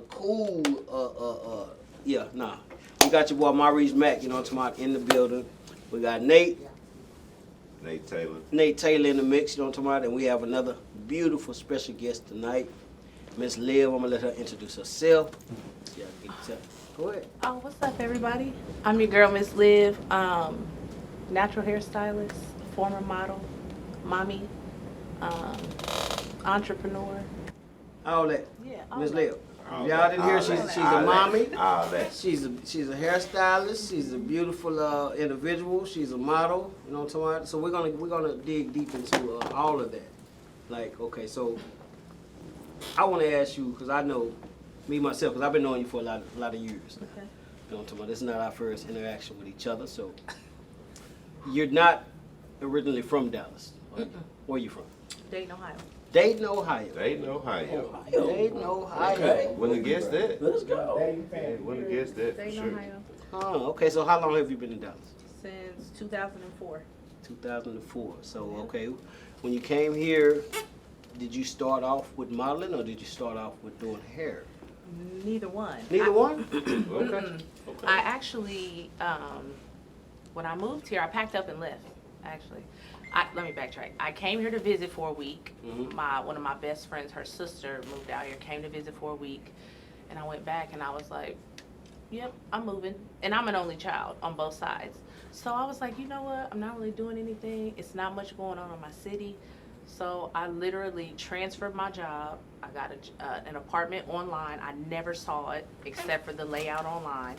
cool. Yeah, nah. We got your boy Maurice Mack, you know what I'm talking about, in the building. We got Nate Taylor in the mix, you know what I'm talking about, and we have another beautiful special guest tonight, Ms Liv. I'm gonna let her introduce herself. Yeah, go ahead. Oh, what's up, everybody? I'm your girl, Ms Liv, natural hairstylist, former model, mommy, entrepreneur. All that. Yeah, Ms that. Liv. Y'all didn't hear she's a mommy. All that. She's a hairstylist. She's a beautiful individual. She's a model. You know what I'm talking about? So we're gonna dig deep into all of that. Like, okay, so I want to ask you, because I know me myself, because I've been knowing you for a lot of years now. Okay. You know what I'm talking about? This is not our first interaction with each other. So you're not originally from Dallas. Right? Where are you from? Dayton, Ohio. Dayton, Ohio. Dayton, Ohio. Dayton, Ohio. Okay. Wouldn't have guessed that. Let's go. Wouldn't have guessed that for Dayton, sure. Ohio. Oh, okay. So how long have you been in Dallas? Since 2004. 2004. So, okay. When you came here, did you start off with modeling or did you start off with doing hair? Neither one. Neither one? Okay. I actually, when I moved here, I packed up and left, actually. Let me backtrack. I came here to visit for a week. One of my best friends, her sister, moved out here, came to visit for a week. And I went back and I was like, yep, I'm moving. And I'm an only child on both sides. So I was like, you know what? I'm not really doing anything. It's not much going on in my city. So I literally transferred my job. I got an apartment online. I never saw it except for the layout online.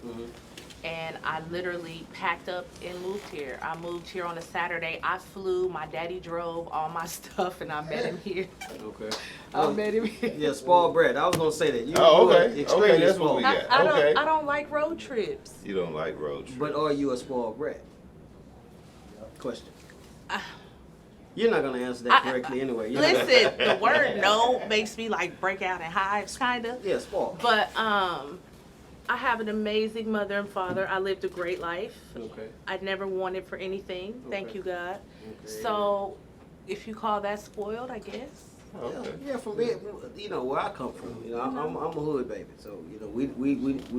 And I literally packed up and moved here. I moved here on a Saturday. I flew. My daddy drove all my stuff, and I met him here. Okay. I met him here. Yeah, spoiled bred. I was going to say that. You Okay. extremely Okay, that's spoiled. what we got. I Okay. don't like road trips. You don't like road trips. But are you a spoiled brat? Question. You're not going to answer that correctly anyway. You're not gonna- Listen, the word no makes me like break out in hives, kind of. Yeah, spoiled. But I have an amazing mother and father. I lived a great life. Okay. I never wanted for anything. Thank Okay. you, God. Okay. So, if you call that spoiled, I guess. Okay. Yeah, from being, you know, where I come from, you know, I'm a hood baby, so you know, we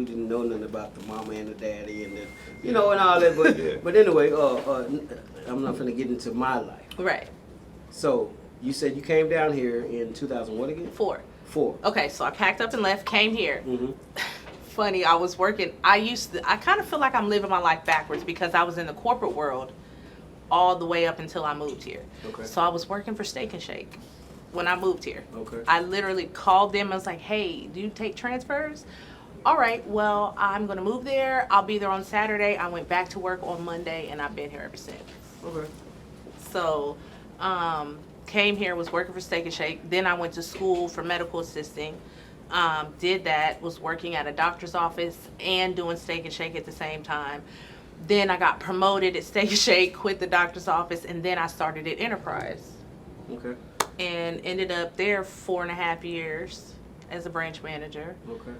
didn't know nothing about the mama and the daddy and the, you know, and all that. But Yeah. but anyway, I'm not gonna get into my life. Right. So you said you came down here in 2000 what again? 4. 4. Okay, so I packed up and left, came here. Mm-hmm. Funny, I was working. I kind of feel like I'm living my life backwards because I was in the corporate world all the way up until I moved here. Okay. So I was working for Steak and Shake when I moved here. Okay. I literally called them and was like, hey, do you take transfers? All right, well, I'm going to move there. I'll be there on Saturday. I went back to work on Monday, and I've been here ever since. Okay. So, came here, was working for Steak and Shake. Then I went to school for medical assisting. Did that, was working at a doctor's office and doing Steak and Shake at the same time. Then I got promoted at Steak and Shake, quit the doctor's office, and then I started at Enterprise. Okay. And ended up there 4.5 years as a branch manager. Okay.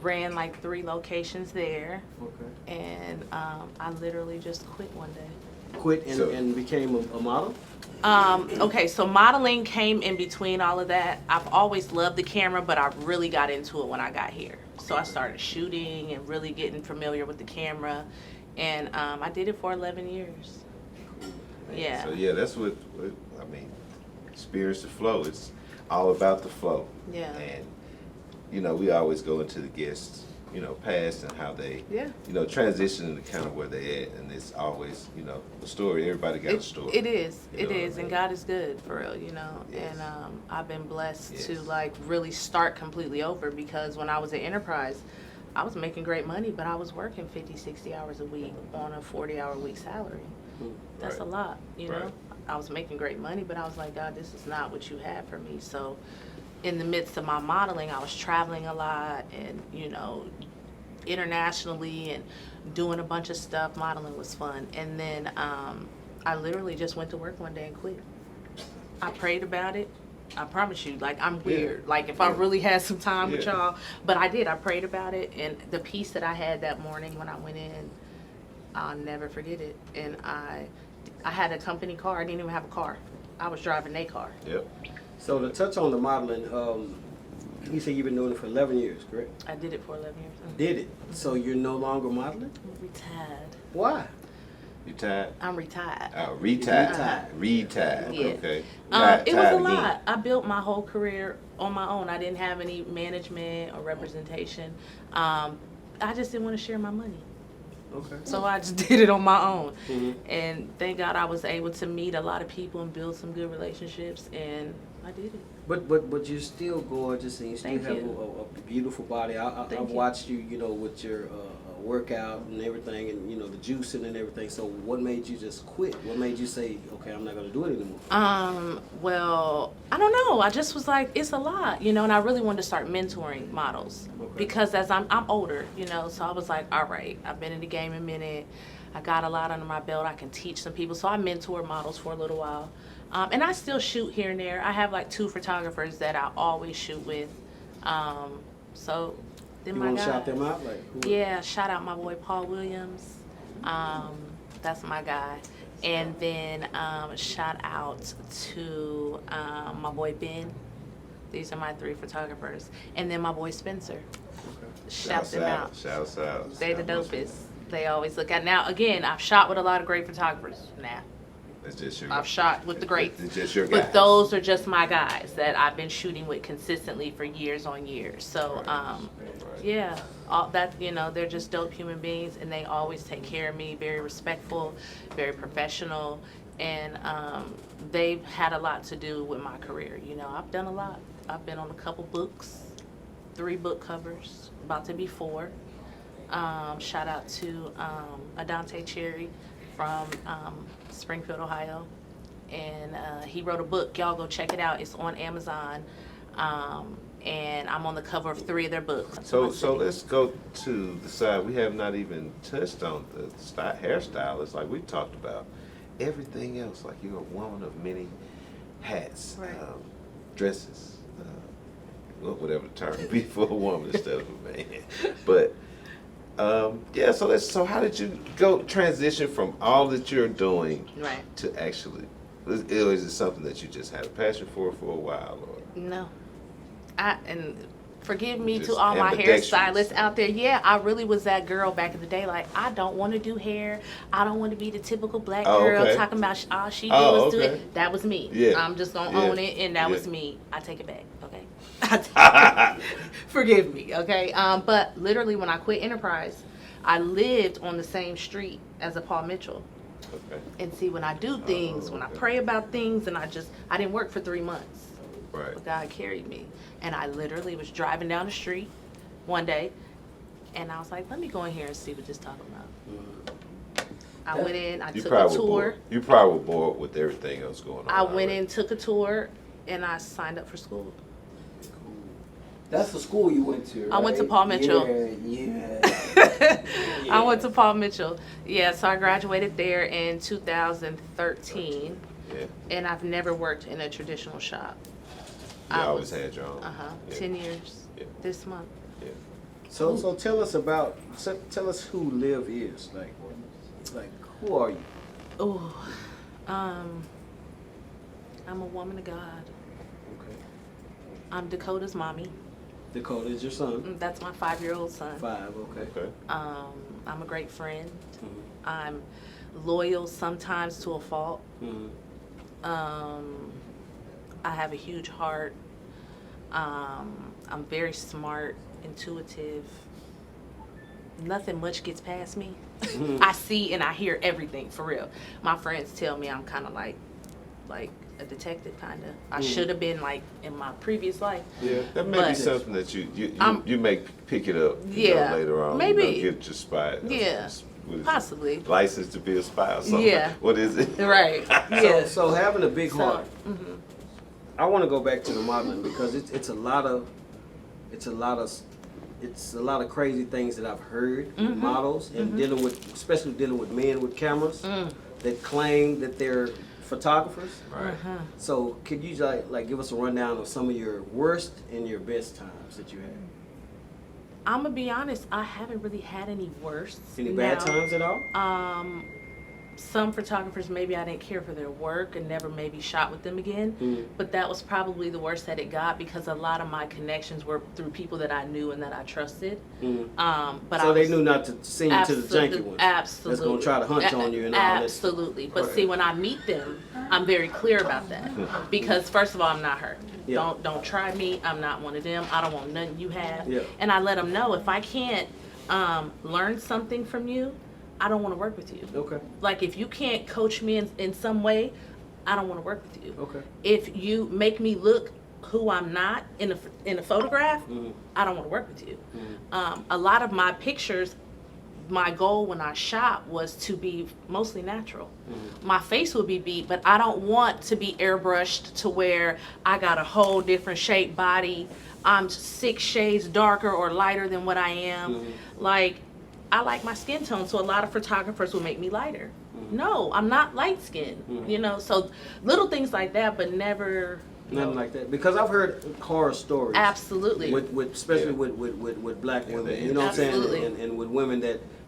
Ran like 3 locations there. Okay. And I literally just quit one day. Quit So- and became a model? Okay, so modeling came in between all of that. I've always loved the camera, but I really got into it when I got here. So I started shooting and really getting familiar with the camera. And I did it for 11 years. Yeah. So yeah, that's what I mean. Experience the flow. It's all about the flow. Yeah. And you know, we always go into the guests, you know, past and how they, Yeah. you know, transition to kind of where they at, and it's always, you know, a story. Everybody got a story. It is. You It know what is. I And mean? God is good, for real, you know. Yes. And I've been blessed to, Yes. like, really start completely over because when I was at Enterprise, I was making great money, but I was working 50, 60 hours a week on a 40-hour-a-week salary. That's Right. a lot, you know. Right. I was making great money, but I was like, God, this is not what you had for me. So in the midst of my modeling, I was traveling a lot and, you know, internationally and doing a bunch of stuff. Modeling was fun. And then I literally just went to work one day and quit. I prayed about it. I promise you, like, I'm weird. Like, if I really had some time with y'all, but I did. I prayed about it, and the peace that I had that morning when I went in, I'll never forget it. And I had a company car. I didn't even have a car. I was driving their car. Yep. So to touch on the modeling, You say you've been doing it for 11 years, correct? I did it for 11 years. Did it? So you're no longer modeling? I'm retired. Why? You tired? I'm retired. Retired. Retired. Yeah. Okay. It was a Tired lot. again. I built my whole career on my own. I didn't have any management or representation. I just didn't want to share my money. Okay. So I just did it on my own. Mm-hmm. And thank God I was able to meet a lot of people and build some good relationships, and I did it. But you're still gorgeous and you still Thank have you. a beautiful body. I've Thank you. watched you, you know, with your workout and everything, and you know the juicing and everything. So what made you just quit? What made you say, okay, I'm not going to do it anymore? Well, I don't know. I just was like, it's a lot, you know, and I really wanted to start mentoring models because as I'm older, you know, so I was like, all right, I've been in the game a minute. I got a lot under my belt. I can teach some people. So I mentored models for a little while. And I still shoot here and there. I have like 2 photographers that I always shoot with. So then You my want to guy. shout them out? Like, who? Yeah, shout out my boy Paul Williams. That's my guy. And then shout out to my boy Ben. These are my 3 photographers. And then my boy Spencer. Shout them out. Shouts out. They the dopest. They always look at. Now, again, I've shot with a lot of great photographers. Now, That's just your. I've shot with the greats. It's just your guy. But those are just my guys that I've been shooting with consistently for years on years. So, yeah, all that, you know, they're just dope human beings, and they always take care of me, very respectful, very professional, and they've had a lot to do with my career. You know, I've done a lot. I've been on a couple books, 3 book covers, about to be 4. Shout out to Adante Cherry from Springfield, Ohio. And he wrote a book. Y'all go check it out. It's on Amazon. And I'm on the cover of 3 of their books. So let's go to the side. We have not even touched on the hairstyle. It's like we talked about everything else. Like you're a woman of many hats, Right. dresses, whatever the term be for a woman instead of a man. But yeah, so how did you go transition from all that you're doing Right. to actually? Is it something that you just had a passion for a while, or? No. And forgive me Just to all my ambidextrous. hairstylists out there. Yeah, I really was that girl back in the day. Like, I don't want to do hair. I don't want to be the typical black Oh, girl okay. talking about all she do Oh, is do okay. it. That was me. Yeah. I'm just going to Yeah. own it, and that Yeah. was me. I take it back, okay? Forgive me, okay? But literally, when I quit Enterprise, I lived on the same street as a Paul Mitchell. Okay. And see, when I do things, when I okay. pray about things, and I didn't work for 3 months. Right. But God carried me. And I literally was driving down the street one day, and I was like, let me go in here and see what this talking about. I went in, I took a tour. You probably were bored with everything else going on. I went already. in, took a tour, and I signed up for school. That's the school you went to, right? I went to Paul Mitchell. Yeah. I went to Paul Mitchell. Yeah, so I graduated there in 2013, Yeah. and I've never worked in a traditional shop. You I always was- had your own. Yeah. 10 years Yeah. this month. Yeah. So tell us tell us who Liv is. Like who are you? Oh, I'm a woman of God. Okay. I'm Dakota's mommy. Dakota is your son. That's my 5-year-old son. 5. Okay. Okay. I'm a great friend. Mhm. I'm loyal sometimes to a fault. Mhm. I have a huge heart. I'm very smart, intuitive. Nothing much gets past me. I see and I hear everything, for real. My friends tell me I'm kind of like a detective, kind of. I should have been like in my previous life. Yeah, that may be But- something that I'm- you may pick it up. Yeah, later on. maybe. Get your spy. Yeah, what is it? possibly. License to be a spy or something. Yeah. What is it? Right. Yeah. So having a big heart. mhm. I want to go back to the modeling because it's a lot of crazy things that I've heard with models and especially dealing with men with cameras that claim that they're photographers. Right. So could you like give us a rundown of some of your worst and your best times that you had? I'm gonna be honest. I haven't really had any worst. Any bad now. times at all? some photographers, maybe I didn't care for their work and never maybe shot with them again. But that was probably the worst that it got, because a lot of my connections were through people that I knew and that I trusted. But So they knew not to send you to the janky ones. Absolutely. That's gonna try to hunch on you and all that. Absolutely. But see, when I meet them, I'm very clear about that. Because first of all, I'm not her. Yeah. Don't try me. I'm not one of them. I don't want nothing you have. Yeah. And I let them know, if I can't learn something from you, I don't want to work with you. Okay. Like, if you can't coach me in some way, I don't want to work with you. Okay. If you make me look who I'm not in a photograph, I don't want to work with you. A lot of my pictures, my goal when I shot was to be mostly natural. My face will be beat, but I don't want to be airbrushed to where I got a whole different shaped body. I'm 6 shades darker or lighter than what I am. Like, I like my skin tone, so a lot of photographers will make me lighter. No, I'm not light skinned, you know, so little things like that, but never. Nothing like that. Because I've heard horror stories. Absolutely. With especially with black women, you know what I'm Absolutely. saying? And with women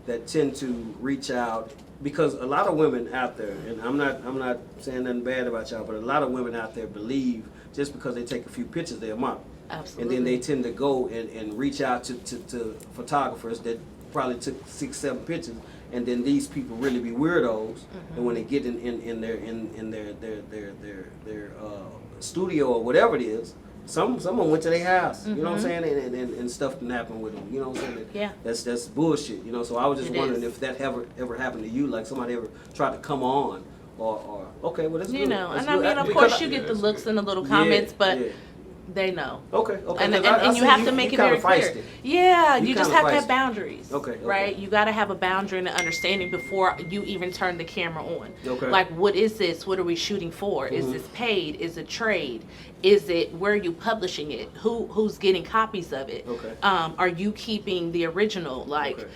that tend to reach out, because a lot of women out there, and I'm not saying nothing bad about y'all, but a lot of women out there believe just because they take a few pictures they're a model. Absolutely. And then they tend to go and reach out to photographers that probably took 6-7 pictures, and then these people really be weirdos. And when they get in their studio or whatever it is, someone went to their house. You know what I'm saying? And stuff can happen with them. You know what I'm saying? Yeah. That's bullshit. You know. So I was just It wondering is. if that ever happened to you, like somebody ever tried to come on, or okay, well that's You good. know, That's and I good. mean, of Because course, I- you get the that's looks good. and the little comments, but yeah. they know. Okay. And I you see have to make it kinda very clear. feisty. Yeah, You you just kinda have to have feisty. boundaries. Okay. Right? You got to have a boundary and an understanding before you even turn the camera on. Okay. Like, what is this? What are we shooting for? Is this paid? Is it trade? Is it, where are you publishing it? Who's getting copies of it? Okay. Are you keeping the original? Like,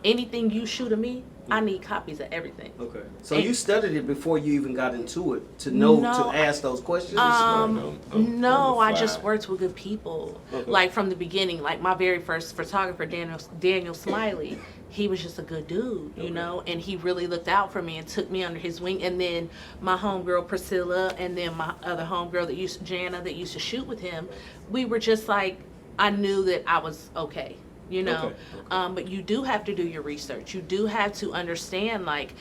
anything you shoot of me, I need copies of everything. Okay. So And- you studied it before you even got into it to know No, to ask those questions. on the No, I fly. just worked with good people. Okay. Like, from the beginning, like my very first photographer, Daniel Smiley, he was just a good dude, you know, and he really looked out for me and took me under his wing. And then my homegirl Priscilla, and then my other homegirl Jana, that used to shoot with him, we were just like, I knew that I was okay. You know, Okay. but you do have to do your research. You do have to understand, like,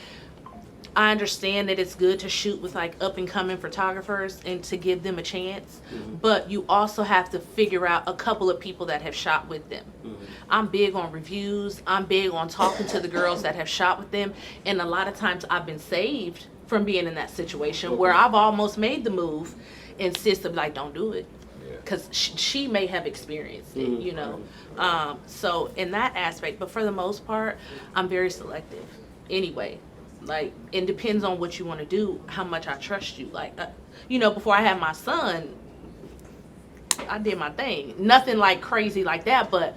I understand that it's good to shoot with like up and coming photographers and to give them a chance, but you also have to figure out a couple of people that have shot with them. I'm big on reviews. I'm big on talking to the girls that have shot with them, and a lot of times I've been saved from being in that situation where I've almost made the move and sis would be like, don't do it. Because she may have experienced it, you know. So in that aspect, but for the most part, I'm very selective. Anyway, like, it depends on what you want to do, how much I trust you. Like, you know, before I had my son, I did my thing. Nothing like crazy like that, but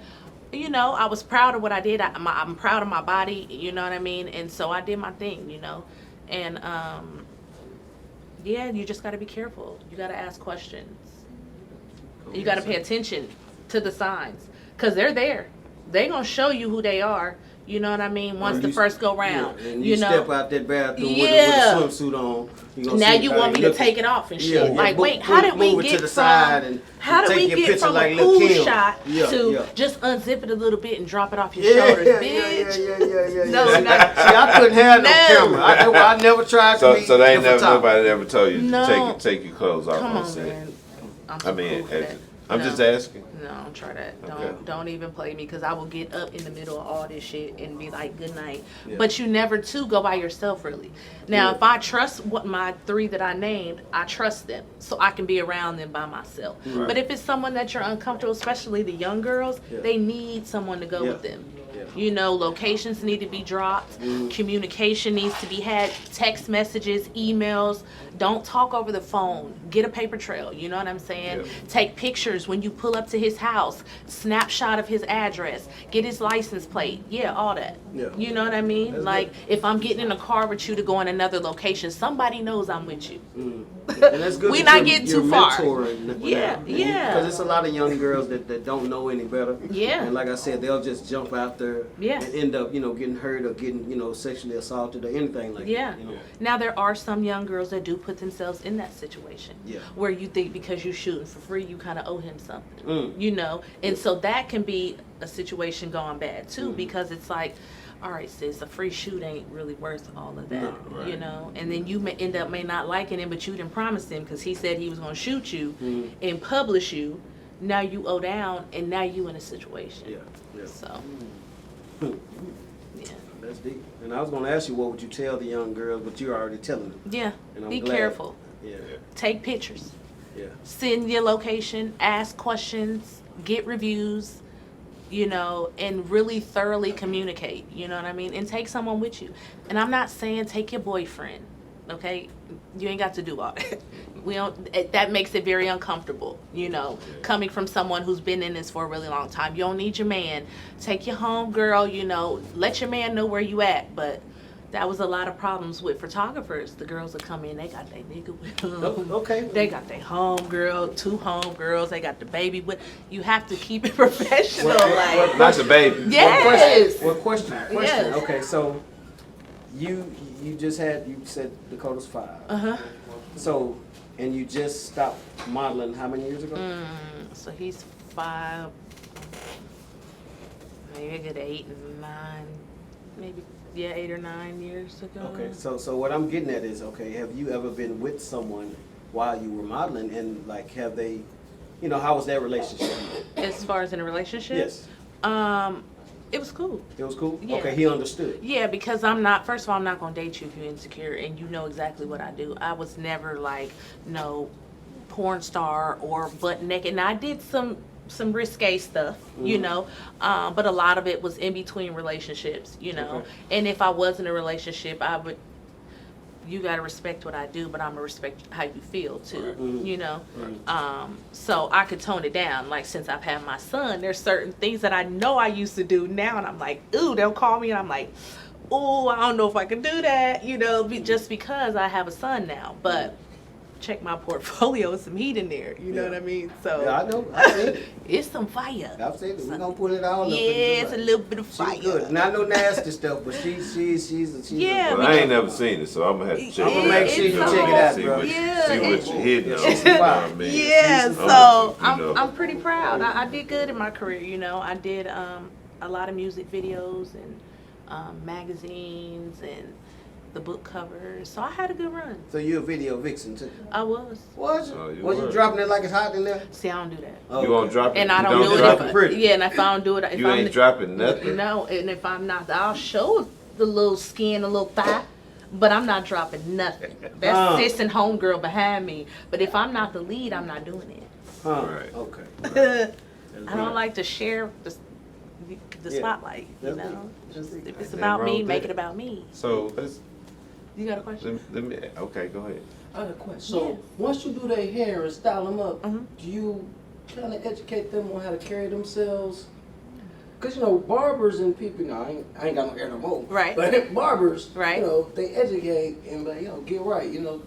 you know, I was proud of what I did. I'm proud of my body, you know what I mean? And so I did my thing, you know. And yeah, you just got to be careful. You got to ask questions. You got to pay attention to the signs, because they're there. They're going to show you who they are. You know what I mean? Once the first go round. Yeah, and you know, step out that bathroom Yeah. with a swimsuit on. now you want me to take it off and shit. Like, wait, how did we move it get to the side from, and how did take we your get picture from like a Lil' pool Kim. shot Yeah, to yeah. just unzip it a little bit and drop it off your Yeah, shoulders, yeah, bitch? yeah. No, See, no. I couldn't have no No. camera. I never tried to be So they ain't the never photographer. nobody ever told you No. to take your clothes off Come on on, set. man. I'm I too mean, cool for that. I'm No. just asking. No, don't try that. Okay. Don't even play me, because I will get up in the middle of all this shit and be like, good night. Yeah. But you never too go by yourself, really. Now, Yeah. if I trust what my 3 that I named, I trust them, so I can be around them by myself. Right. But if it's someone that you're uncomfortable, especially the young girls, Yeah. they need someone to go Yeah. with them. Yeah. You know, locations need to be dropped. Communication needs to be had. Text messages, emails. Don't talk over the phone. Get a paper trail. You know what I'm saying? Yeah. Take pictures when you pull up to his house. Snapshot of his address. Get his license plate. Yeah, all that. Yeah. You know what I mean? That's Like, if I'm getting in a car with you to go in another location, somebody knows I'm with you. And that's good. We that not you're- getting you're too far. mentoring Yeah, now. yeah. Because it's a lot of young girls that don't know any better. Yeah. And like I said, they'll just jump out there her Yeah. and end up, getting hurt or getting, sexually assaulted or anything like Yeah. that. Now there are some young girls that do put themselves in that situation. Yeah. Where you think because you're shooting for free, you kind of owe him something. Mm. And so that can be a situation gone bad too, Mm. because it's like, all right, sis, a free shoot ain't really worth all of that, No, right. And then you may not liking him, but you didn't promise him because he said he was going to shoot you Mm. and publish you. Now you owe down, and now you in a situation. Yeah. So, Mm. yeah. That's deep. And I was going to ask you, what would you tell the young girls, but you're already telling them. Yeah. And I'm Be glad. careful. Yeah. Take pictures. Yeah. Send your location, ask questions, get reviews, and really thoroughly communicate, you know what I mean? And take someone with you. And I'm not saying take your boyfriend, okay? You ain't got to do all that. That makes it very uncomfortable, coming from someone who's been in this for a really long time. You don't need your man. Take your home girl, let your man know where you at, but that was a lot of problems with photographers. The girls that come in, they got their nigga with them. Okay. They got their home girl, 2 home girls. They got the baby with. You have to keep it professional. Not the baby. Yes. Question. Yes. Okay, so you said Dakota's 5. So, and you just stopped modeling how many years ago? So he's 5, maybe a good 8 and 9, maybe 8 or 9 years ago. Okay, so what I'm getting at is, have you ever been with someone while you were modeling, and like, have they, how was that relationship? As far as in a relationship? Yes. It was cool. It was cool? Yeah. Okay, he understood. Yeah, because first of all, I'm not going to date you if you're insecure and you know exactly what I do. I was never like, no porn star or butt naked. And I did some risque stuff, but a lot of it was in between relationships, Okay. And if I was in a relationship, you got to respect what I do, but I'm going to respect how you feel too, Right. so I could tone it down. Like, since I've had my son, there's certain things that I know I used to do now, and I'm like, ooh, they'll call me and I'm like, ooh, I don't know if I can do that, just because I have a son now. But check my portfolio, some heat in there, you know what I mean? So Yeah, I know. I've seen it. it's some fire. I've seen it. We're going to put it all up. Yeah, it's a little bit of She's fire. good. Not no nasty stuff, but she's Yeah, Well, I ain't never seen it, so I'm gonna have to check I'm it gonna out. make sure you it's check it out, See bro. what, Yeah, see what you're hitting on. She's You know wild. what I mean? Yeah, I'm so with you, I'm pretty proud. I did good in my career, I did a lot of music videos and magazines and the book covers. So I had a good run. So you're a video vixen too? I was. Was you? Oh, you Was you were. dropping it like it's hot in there? See, I don't do that. Oh, You won't drop it. And I You don't do drop it. pretty. Yeah, and if I don't do it, if You I'm ain't dropping nothing. No, and if I'm not, I'll show the little skin, a little thigh, but I'm not dropping nothing. That's sis and homegirl behind me. But if I'm not the lead, I'm not doing it. Huh. Right. Okay. I don't like to share the Yeah. spotlight, That's Just deep. if it's Ain't about nothing wrong me, with make that. it about me. So let's You got a question? let me. Okay, go ahead. I got a question. So Yeah. once you do their hair and style them up, Mhm. do you kind of educate them on how to carry themselves? Because barbers and people, I ain't got no hair no more. Right. But barbers, Right. they educate and like, get right. You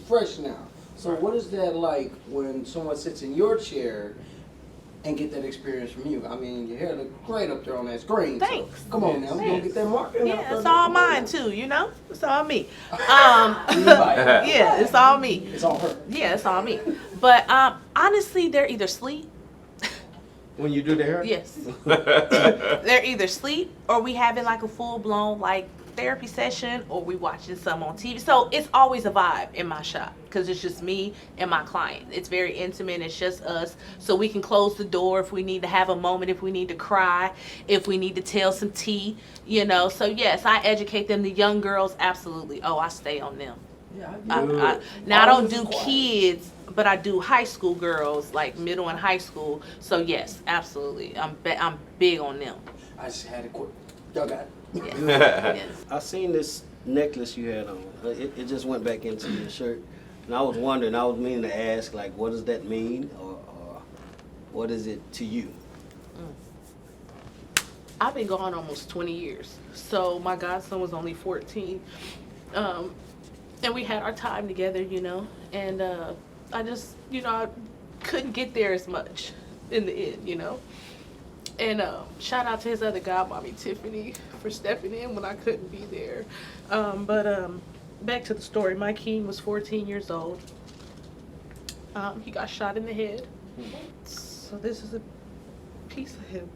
fresh now. So what is that like when someone sits in your chair and get that experience from you? I mean, your hair look great up there on that screen. so Thanks. come on now, we gonna Thanks. get that marketing out Yeah, there. it's all Come on mine now. too, It's all me. Right. Yeah, it's all me. It's all her. Yeah, it's all me. But honestly, they're either asleep. When you do the hair? Yes. They're either asleep or we having like a full blown like therapy session or we watching some on TV. So it's always a vibe in my shop because it's just me and my client. It's very intimate. It's just us. So we can close the door if we need to have a moment, if we need to cry, if we need to tell some tea, So yes, I educate them. The young girls, absolutely. Oh, I stay on them. Yeah, Now I don't Always do quiet. kids, but I do high school girls, like middle and high school. So yes, absolutely. I'm big on them. I just had a quick. Y'all got it. Yes. Yes. I seen this necklace you had on. It just went back into your shirt. And I was wondering, I was meaning to ask, like, what does that mean? Or what is it to you? I've been gone almost 20 years. So my godson was only 14. And we had our time together, and I just, I couldn't get there as much in the end, And shout out to his other godmommy, Tiffany, for stepping in when I couldn't be there. But back to the story. My king was 14 years old. He got shot in the head. So this is a piece of him.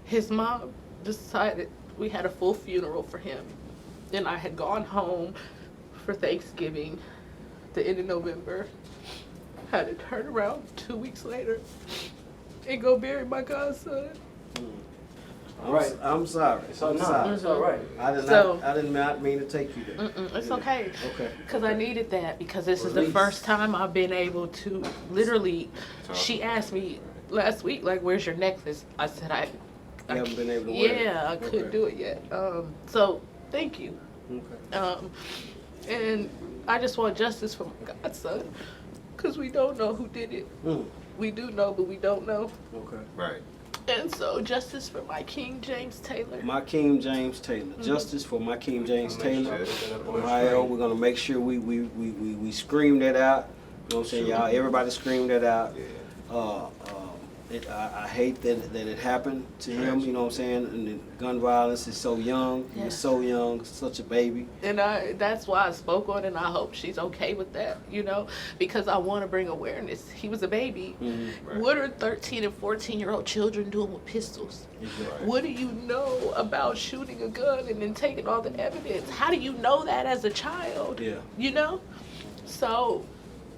His mom decided we had a full funeral for him. And I had gone home for Thanksgiving, the end of November. Had to turn around 2 weeks later and go bury my godson. Right. I'm sorry. I'm sorry. It's all right. I did not mean to take you there. It's okay. Okay. Because I needed that, because this is the first time I've been able to literally, she asked me last week, like, where's your necklace? I said, I haven't been able to wear it. Yeah, I couldn't do it yet. So thank you. Okay. And I just want justice for my godson, because we don't know who did it. We do know, but we don't know. Okay. Right. And so justice for my King James Taylor. My King James Taylor. Justice for my King James Taylor. Ohio. We're gonna make sure we scream that out. You know what I'm saying, y'all? Everybody scream that out. I hate that it happened to him. You know what I'm saying? And the gun violence is so young. Yeah. He's so young, such a baby. And that's why I spoke on it, and I hope she's okay with that, you know, because I want to bring awareness. He was a baby. Right. What are 13 and 14-year-old children doing with pistols? Right. What do you know about shooting a gun and then taking all the evidence? How do you know that as a child? Yeah. You know? So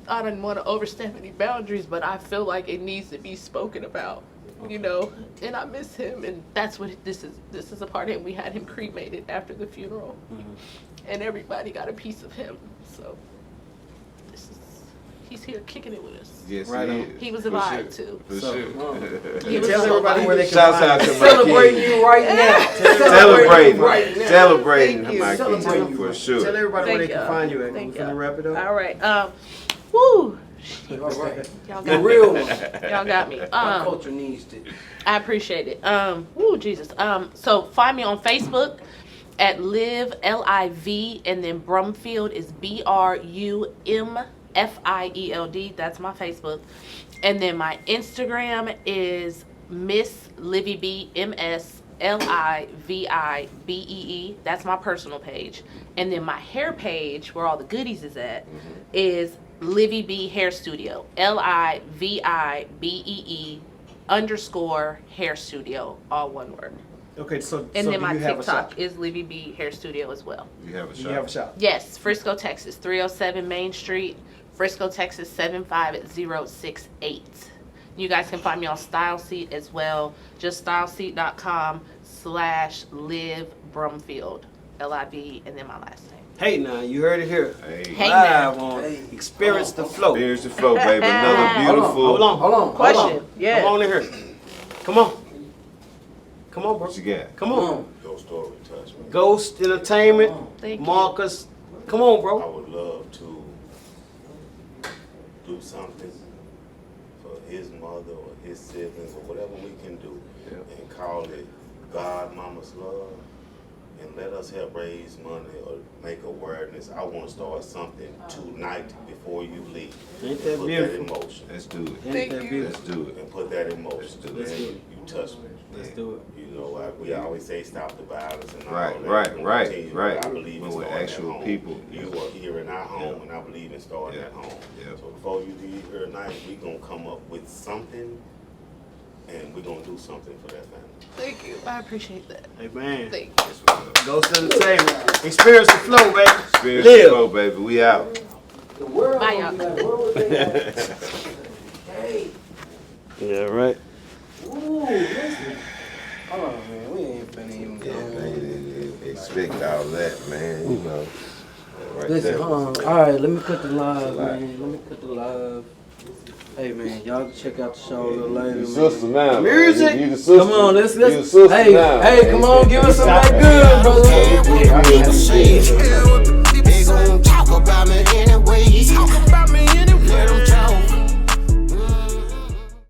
I didn't want to overstep any boundaries, but I feel like it needs to be spoken about, you know, and I miss him, and that's what this is a part of him. We had him cremated after the funeral, and everybody got a piece of him, so he's here kicking it with us. Yes, Right he on. is. He was For alive, sure. too. For So, sure. He was Tell so everybody where they can Shouts find out you. to my Celebrating king. you right now. Celebrating, right now. celebrating Thank you. my Celebrating king you. for sure. Tell everybody where they Thank can you. find you at. We're Thank gonna you. wrap it up. All right. Woo! All right. Y'all The got me. real one. Y'all got me. My culture needs it. I appreciate it. Woo, Jesus. So find me on Facebook at Liv, Liv, and then Brumfield is BRUMFIELD. That's my Facebook. And then my Instagram is Miss Livy B, MSLIVIBEE. That's my personal page. And then my hair page, where all the goodies is at, is Livy B Hair Studio. LIVIBEE_ hair studio, all one word. Okay, so And so then do my you have a shop? TikTok is Livy B Hair Studio as well. You have a Do shot. you have a shop? Yes, Frisco, Texas, 307 Main Street, Frisco, Texas, 75068. You guys can find me on StyleSeat as well. Just styleseat.com/Liv Brumfield, LIV, and then my last name. Hey, now you heard it here. Hey, Live now. on Hey. Experience the Flow. Here's the flow, baby. Another beautiful. Hold on. Hold on. Question. Yeah. Come on in here. Come on. Come on, bro. What you got? Come on. Your story touched me. Ghost Entertainment. Thank you. Marcus. Come on, I bro. would love to do something for his mother or his siblings or whatever we can do, and call it God Mama's Love, and let us help raise money or make awareness. I want to start something tonight before you leave. Ain't that Put beautiful? that in motion. Let's do it. Ain't Thank that you. beautiful? Let's do it. And put that in motion. Let's do Let's it. do it. You touch me. Let's do it. You know, we always say stop the violence and all Right, that. right, and we'll right, continue, right. but I believe in When we're starting actual at home. people. You are here in our home, and I believe in starting Yeah. at home. Yeah. So before you leave here tonight, we gonna come up with something, and we're gonna do something for that family. Thank you. I appreciate that. Hey, man. Thank you. That's what's up. Ghost Entertainment. Experience the Flow, baby. Experience the Live. flow, baby. We out. The world Bye, gonna be y'all. like, where was they at? Hey. Yeah, right. Ooh, listen. Oh, man, we ain't finna even go. Yeah, man. Expect all that, man. You know. Right Listen, there. all right, let me cut the live, man. Let me cut the live. Hey, man, y'all check out the show a little later, man. now. Music. You the sister. Come on, let's You the sister hey, now, hey, man. come on, give us some of that good.